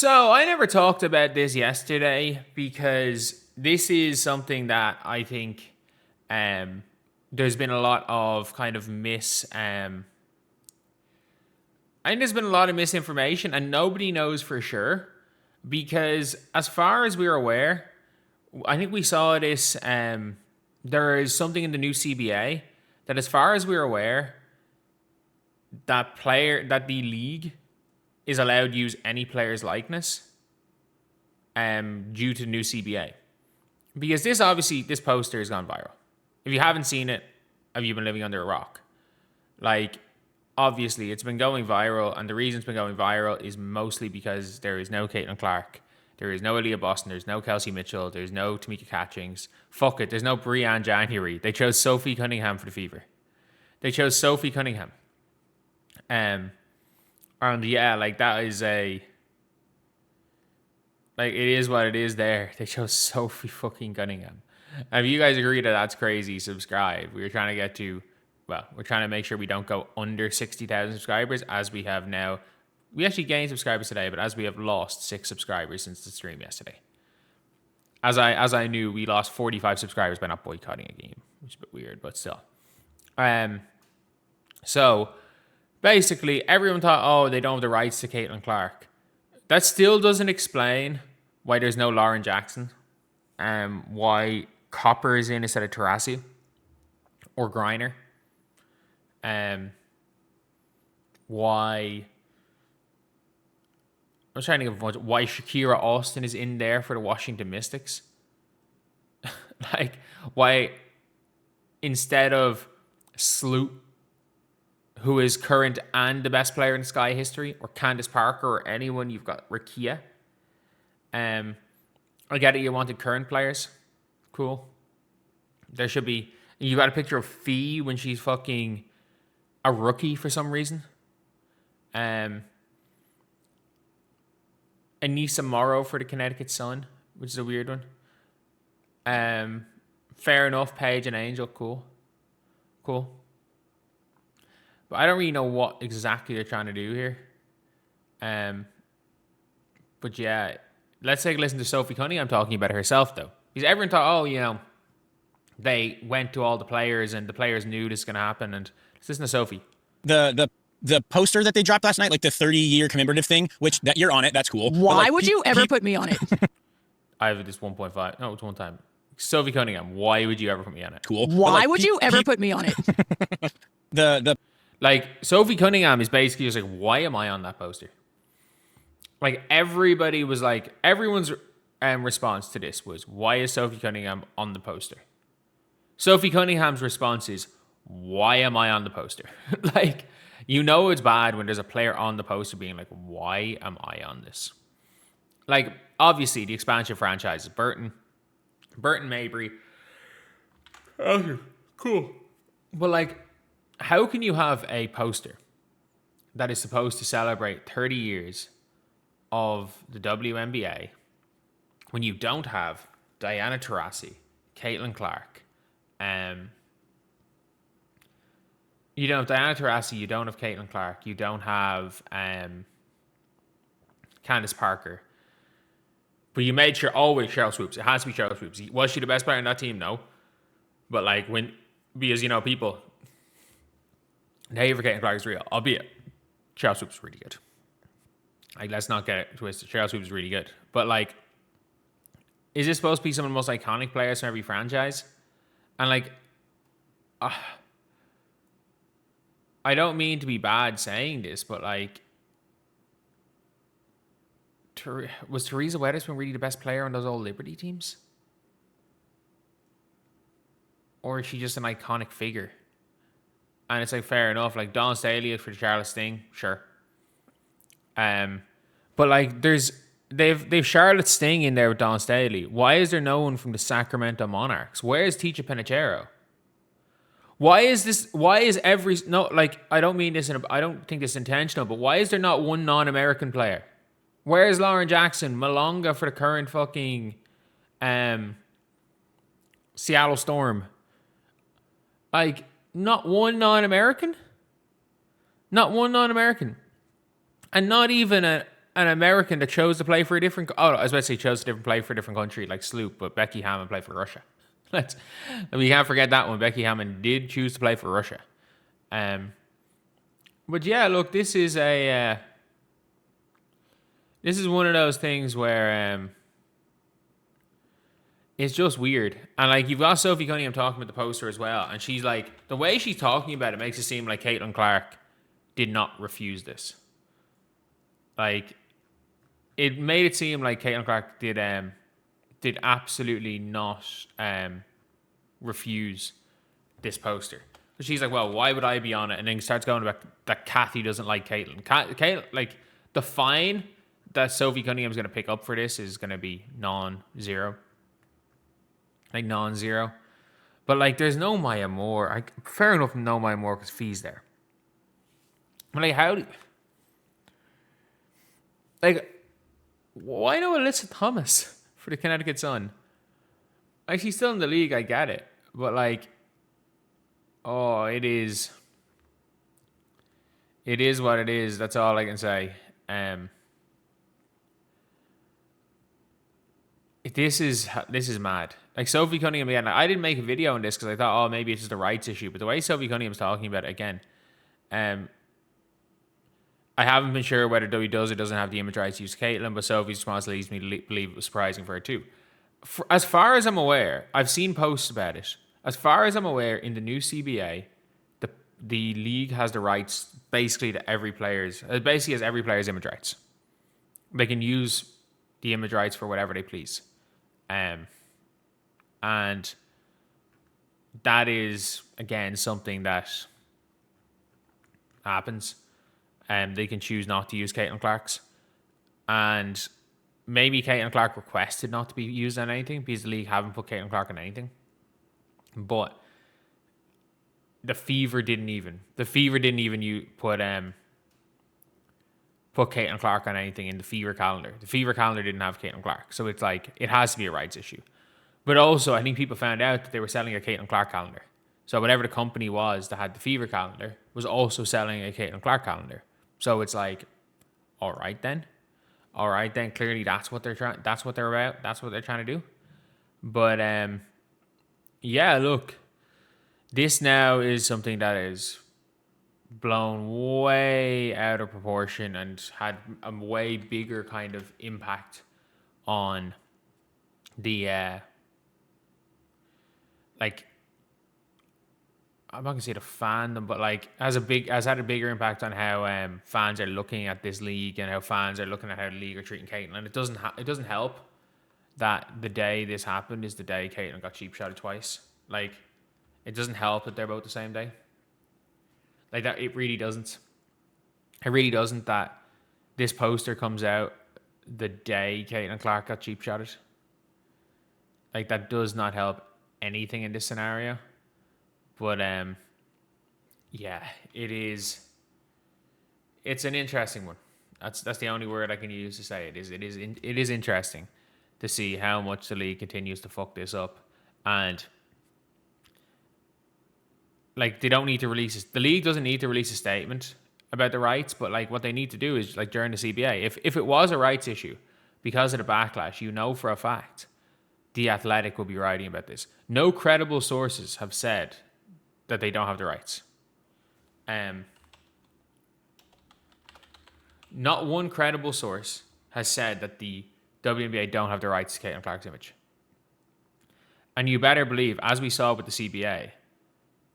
So I never talked about this yesterday because this is something that I think there's been a lot of kind of I think there's been a lot of misinformation and nobody knows for sure because as far as we're aware, I think we saw this, there is something in the new CBA that as far as we're aware, that the league is allowed to use any player's likeness due to the new CBA. Because this poster has gone viral. If you haven't seen it, have you been living under a rock? Like, obviously, it's been going viral, and the reason it's been going viral is mostly because there is no Caitlin Clark, there is no Aaliyah Boston, there's no Kelsey Mitchell, there's no Tamika Catchings. Fuck it, there's no Breanna January. They chose Sophie Cunningham for the Fever. They chose Sophie Cunningham. And yeah, like that is it is what it is there. They chose Sophie fucking Cunningham. And if you guys agree that that's crazy, subscribe. We're trying to make sure we don't go under 60,000 subscribers as we have now. We actually gained subscribers today, but as we have lost 6 subscribers since the stream yesterday. As I knew, we lost 45 subscribers by not boycotting a game, which is a bit weird, but still. So basically, everyone thought, oh, they don't have the rights to Caitlin Clark. That still doesn't explain why there's no Lauren Jackson, why Copper is in instead of Taurasi or Griner, why why Shakira Austin is in there for the Washington Mystics. Like, why instead of Sloot, who is current and the best player in Sky history, or Candace Parker, or anyone, you've got Rakia. I get it, you wanted current players. Cool. There should be... You got a picture of Fee when she's fucking a rookie for some reason. Anissa Morrow for the Connecticut Sun, which is a weird one. Fair enough, Paige and Angel, cool. But I don't really know what exactly they're trying to do here. But yeah, let's take a listen to Sophie Cunningham talking about it herself, though. Because everyone thought, they went to all the players and the players knew this was going to happen. And let's listen to Sophie. The poster that they dropped last night, like the 30-year commemorative thing, which that you're on it, that's cool. Why would you ever put me on it? I have this 1.5. No, it's one time. Sophie Cunningham, why would you ever put me on it? Cool. Why would you ever put me on it? Like, Sophie Cunningham is basically just like, why am I on that poster? Like, everybody was like, everyone's response to this was, why is Sophie Cunningham on the poster? Sophie Cunningham's response is, why am I on the poster? Like, it's bad when there's a player on the poster being like, why am I on this? Like, obviously, the expansion franchise is Burton Mabry. Okay, cool. But, like, how can you have a poster that is supposed to celebrate 30 years of the WNBA when you don't have Diana Taurasi, Caitlin Clark, you don't have Diana Taurasi, you don't have Caitlin Clark, you don't have Candace Parker. But you made sure always Cheryl Swoops. It has to be Cheryl Swoops. Was she the best player in that team? No. But because people, the hate for Caitlin Clark is real. Albeit, Cheryl Swoops is really good. Like, let's not get it twisted. Cheryl Swoops is really good. But is this supposed to be some of the most iconic players from every franchise? And I don't mean to be bad saying this, but was Teresa Weatherspoon really the best player on those old Liberty teams? Or is she just an iconic figure? And it's fair enough. Like, Dawn Staley for the Charlotte Sting, sure. But they've Charlotte Sting in there with Dawn Staley. Why is there no one from the Sacramento Monarchs? Where is Teacher Penichero? I don't mean this I don't think this is intentional, but why is there not one non-American player? Where is Lauren Jackson, Malonga for the current fucking Seattle Storm? Not one non-American? Not one non-American. And not even an American that chose to play for a different. Oh, I was about to say chose to play for a different country like SNUB, but Becky Hammond played for Russia. We can't forget that one. Becky Hammond did choose to play for Russia. But yeah, look, this is one of those things where it's just weird. And like you've got Sophie Cunningham talking about the poster as well, and she's like, the way she's talking about it makes it seem like Caitlin Clark did not refuse this. Like, it made it seem like Caitlin Clark did absolutely not refuse this poster. So she's like, well, why would I be on it? And then starts going about that Kathy doesn't like Caitlin. Caitlin, like, the fine that Sophie Cunningham's going to pick up for this is going to be non-zero. Like, non-zero. But, like, there's no Maya Moore. Fair enough, no Maya Moore because fees there. But, like, how do... Like, why no Alyssa Thomas for the Connecticut Sun? Like, she's still in the league, I get it. But, like, oh, it is what it is. That's all I can say. This is mad. Like, Sophie Cunningham, again, I didn't make a video on this because I thought, oh, maybe it's just a rights issue. But the way Sophie Cunningham's talking about it again, I haven't been sure whether WWE does or doesn't have the image rights to use Caitlin, but Sophie's response leads me to believe it was surprising for her too. As far as I'm aware, I've seen posts about it. As far as I'm aware, in the new CBA, the league has the rights basically to every player's, basically has every player's image rights. They can use the image rights for whatever they please. And that is, again, something that happens. They can choose not to use Caitlin Clark's. And maybe Caitlin Clark requested not to be used on anything because the league haven't put Caitlin Clark on anything. But the Fever didn't even put Caitlin Clark on anything in the Fever calendar. The Fever calendar didn't have Caitlin Clark. So it's like, it has to be a rights issue. But also, I think people found out that they were selling a Caitlin Clark calendar. So whatever the company was that had the Fever calendar was also selling a Caitlin Clark calendar. So it's like, all right then. Clearly that's what they're about. That's what they're trying to do. But yeah, look, this now is something that is blown way out of proportion and had a way bigger kind of impact on the like, I'm not gonna say the fandom, but like has had a bigger impact on how fans are looking at this league and how fans are looking at how the league are treating Caitlin. It doesn't help that the day this happened is the day Caitlin got cheap shotted twice. Like, it doesn't help that they're both the same day. Like, that, it really doesn't. It really doesn't that this poster comes out the day Caitlin Clark got cheap shotted. Like, that does not help anything in this scenario. But yeah, it's an interesting one. That's the only word I can use to say it is. It is interesting to see how much the league continues to fuck this up, and like, they don't need to release the league doesn't need to release a statement about the rights, but like what they need to do is, like, during the CBA, if it was a rights issue because of the backlash, you know for a fact The Athletic will be writing about this. No credible sources have said that they don't have the rights. Not one credible source has said that the WNBA don't have the rights to Caitlin Clark's image. And you better believe, as we saw with the CBA,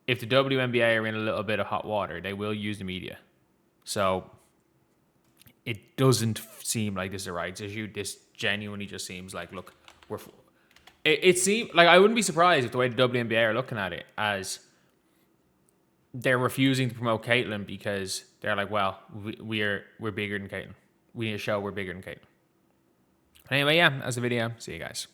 if the WNBA are in a little bit of hot water, they will use the media. So it doesn't seem like this is a rights issue. This genuinely just seems like, look, it seems like, I wouldn't be surprised if the way the WNBA are looking at it as they're refusing to promote Caitlin because they're like, well, we're bigger than Caitlin. We need to show we're bigger than Caitlin. Anyway, yeah, that's the video. See you guys.